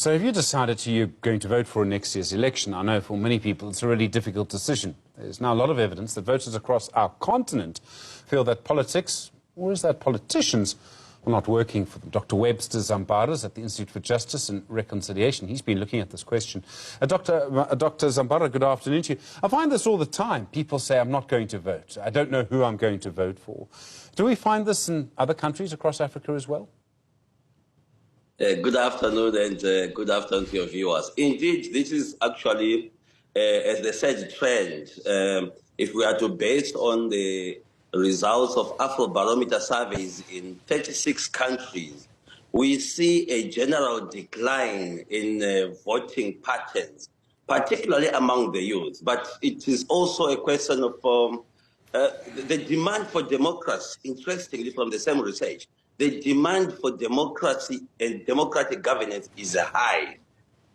So have you decided you're going to vote for next year's election? I know for many people it's a really difficult decision. There's now a lot of evidence that voters across our continent feel that politics, or is that politicians, are not working for them. Dr. Webster Zambara is at the Institute for Justice and Reconciliation. He's been looking at this question. Dr. Zambara, good afternoon to you. I find this all the time. People say, I'm not going to vote. I don't know who I'm going to vote for. Do we find this in other countries across Africa as well? Good afternoon and good afternoon to your viewers. Indeed, this is actually, as they said, trend. If we are to base on the results of Afrobarometer surveys in 36 countries, we see a general decline in voting patterns, particularly among the youth. But it is also a question of the demand for democracy, interestingly, from the same research. The demand for democracy and democratic governance is high,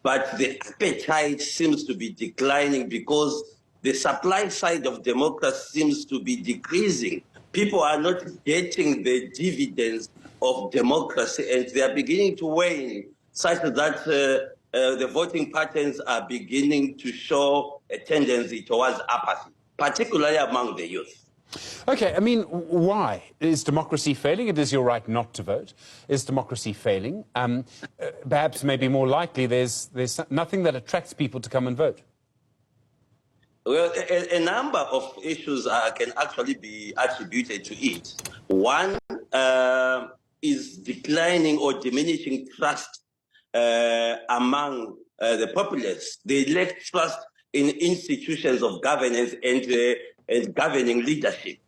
but the appetite seems to be declining because the supply side of democracy seems to be decreasing. People are not getting the dividends of democracy, and they are beginning to wane, such that the voting patterns are beginning to show a tendency towards apathy, particularly among the youth. Okay, I mean, why? Is democracy failing? It is your right not to vote. Is democracy failing? Perhaps maybe more likely there's nothing that attracts people to come and vote. Well, a number of issues can actually be attributed to it. One is declining or diminishing trust among the populace. They lack trust in institutions of governance and governing leadership.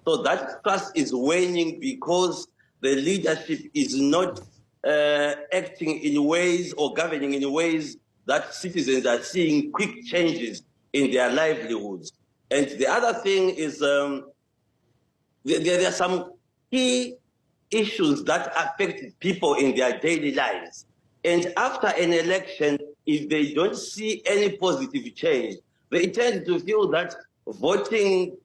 So that trust is waning because the leadership is not acting in ways or governing in ways that citizens are seeing quick changes in their livelihoods. And the other thing is there are some key issues that affect people in their daily lives. And after an election, if they don't see any positive change, they tend to feel that voting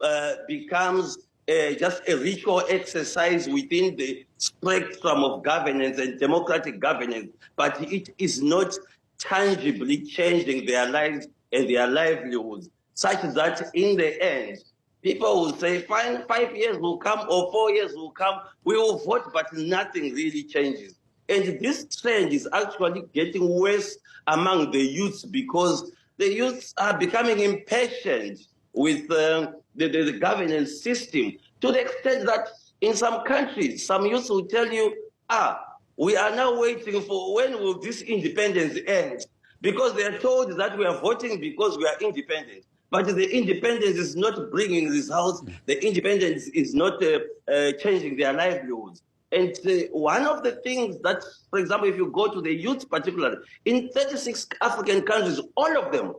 becomes just a ritual exercise within the spectrum of governance and democratic governance, but it is not tangibly changing their lives and their livelihoods, such that in the end, people will say, fine, 5 years will come or 4 years will come, we will vote, but nothing really changes. And this trend is actually getting worse among the youths because the youths are becoming impatient with the governance system, to the extent that in some countries, some youths will tell you, we are now waiting for when will this independence end? Because they are told that we are voting because we are independent. But the independence is not bringing results. The independence is not changing their livelihoods. And one of the things that, for example, if you go to the youth particularly, in 36 African countries, all of them,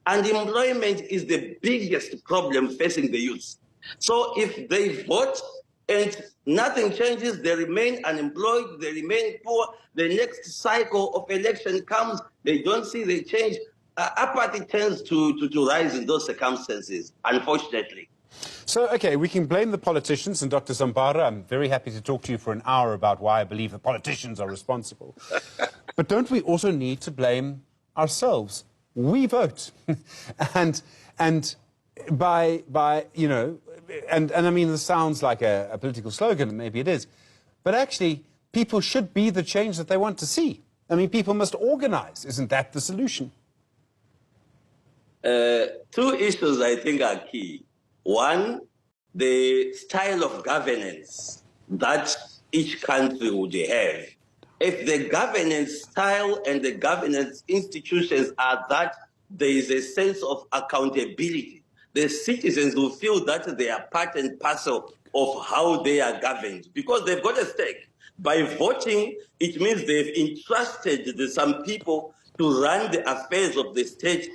unemployment is the biggest problem facing the youth. So if they vote and nothing changes, they remain unemployed, they remain poor, the next cycle of election comes, they don't see the change. Apathy tends to rise in those circumstances, unfortunately. So, okay, we can blame the politicians, and Dr. Zambara, I'm very happy to talk to you for an hour about why I believe the politicians are responsible. But don't we also need to blame ourselves? We vote. and by you know, and I mean, this sounds like a political slogan, and maybe it is, but actually, people should be the change that they want to see. I mean, people must organize. Isn't that the solution? Two issues I think are key. One, the style of governance that each country would have. If the governance style and the governance institutions are that there is a sense of accountability, the citizens will feel that they are part and parcel of how they are governed because they've got a stake. By voting, it means they've entrusted some people to run the affairs of the state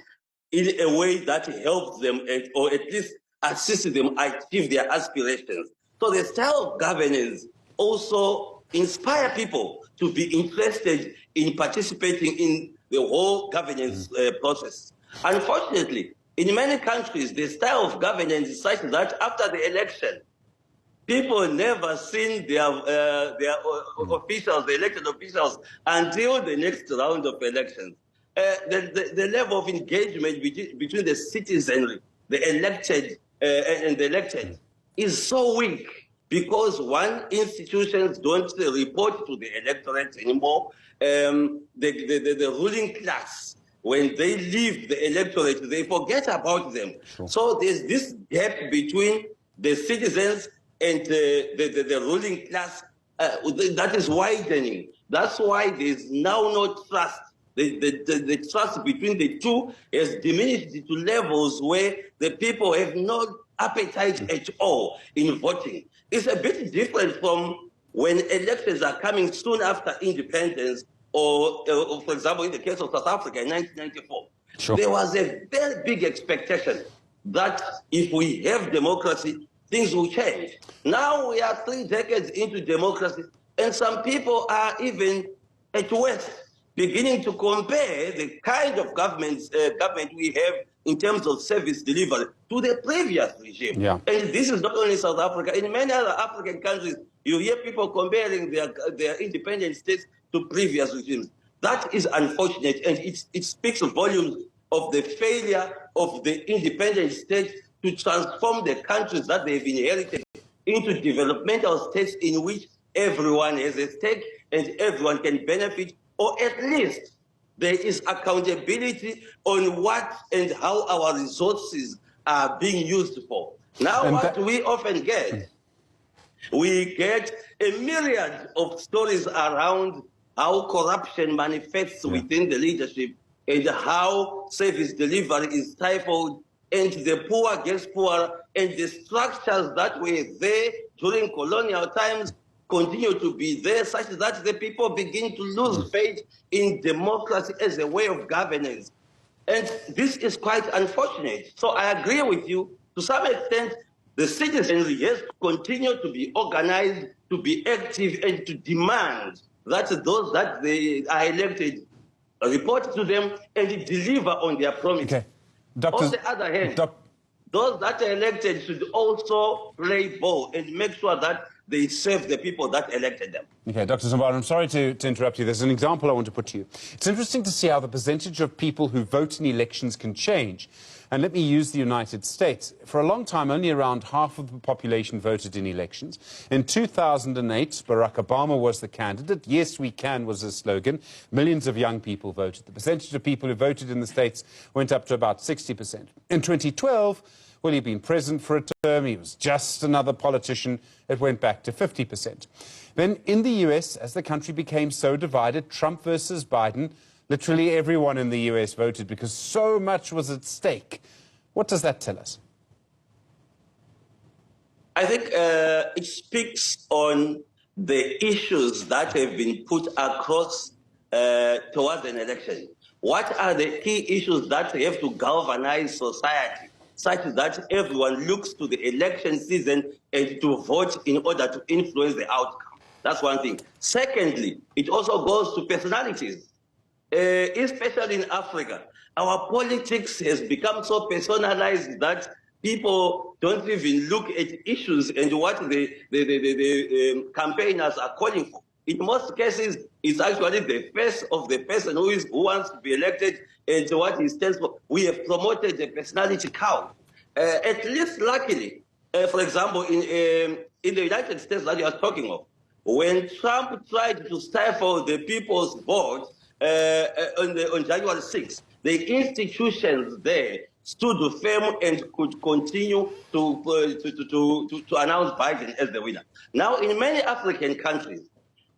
in a way that helps them or at least assist them achieve their aspirations. So the style of governance also inspire people to be interested in participating in the whole governance process. Unfortunately, in many countries, the style of governance is such that after the election, People never seen their officials, the elected officials, until the next round of elections. The level of engagement between the citizenry, the elected and the elected, is so weak because one, institutions don't report to the electorate anymore. The ruling class, when they leave the electorate, they forget about them. Sure. So there's this gap between the citizens and the ruling class that is widening. That's why there's now no trust. The trust between the two has diminished to levels where the people have no appetite at all in voting. It's a bit different from when elections are coming soon after independence, or for example, in the case of South Africa in 1994. Sure. There was a very big expectation that if we have democracy, things will change. Now we are 3 decades into democracy, and some people are even at worst beginning to compare the kind of government we have in terms of service delivery to the previous regime. Yeah. And this is not only South Africa. In many other African countries, you hear people comparing their independent states to previous regimes. That is unfortunate, and it speaks volumes of the failure of the independent states to transform the countries that they've inherited into developmental states in which everyone has a stake and everyone can benefit, or at least there is accountability on what and how our resources are being used for. Now, And what we often get, we get a myriad of stories around how corruption manifests within the leadership and how service delivery is stifled and the poor gets poorer, and the structures that were there during colonial times continue to be there, such that the people begin to lose faith in democracy as a way of governance. And this is quite unfortunate. So I agree with you. To some extent, the citizenry has to continue to be organized, to be active, and to demand that those that they are elected report to them and deliver on their promises. Okay. On the other hand, those that are elected should also play ball and make sure that they serve the people that elected them. Okay, Dr. Zambara, I'm sorry to interrupt you. There's an example I want to put to you. It's interesting to see how the percentage of people who vote in elections can change. And let me use the United States. For a long time, only around half of the population voted in elections. In 2008, Barack Obama was the candidate. Yes, we can was his slogan. Millions of young people voted. The percentage of people who voted in the States went up to about 60%. In 2012, well, he'd been president for a term. He was just another politician. It went back to 50%. Then in the US, as the country became so divided, Trump versus Biden, literally everyone in the US voted because so much was at stake. What does that tell us? I think it speaks on the issues that have been put across towards an election. What are the key issues that have to galvanize society such that everyone looks to the election season and to vote in order to influence the outcome? That's one thing. Secondly, it also goes to personalities. Especially in Africa, our politics has become so personalized that people don't even look at issues and what the campaigners are calling for. In most cases, it's actually the face of the person who wants to be elected and what he stands for. We have promoted the personality cult. At least luckily, for example, in the United States that you are talking of, when Trump tried to stifle the people's vote on January 6th, the institutions there stood firm and could continue to announce Biden as the winner. Now, in many African countries,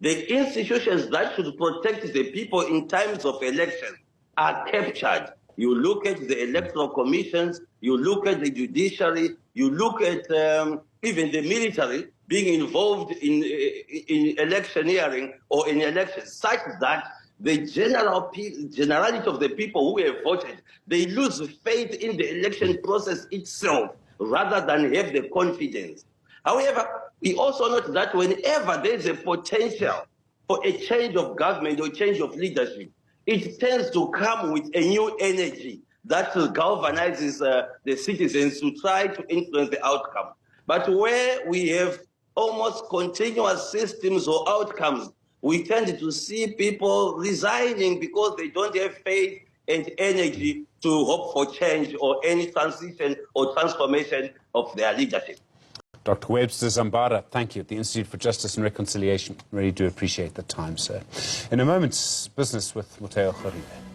the institutions that should protect the people in times of election are captured. You look at the electoral commissions, you look at the judiciary, you look at even the military being involved in electioneering or in elections, such that the generality of the people who have voted, they lose faith in the election process itself rather than have the confidence. However, we also note that whenever there is a potential for a change of government or change of leadership, it tends to come with a new energy that galvanizes the citizens to try to influence the outcome. But where we have almost continuous systems or outcomes, we tend to see people resigning because they don't have faith and energy to hope for change or any transition or transformation of their leadership. Dr. Webster Zambara, thank you, at the Institute for Justice and Reconciliation. Really do appreciate the time, sir. In a moment, business with Muteo Khoribe.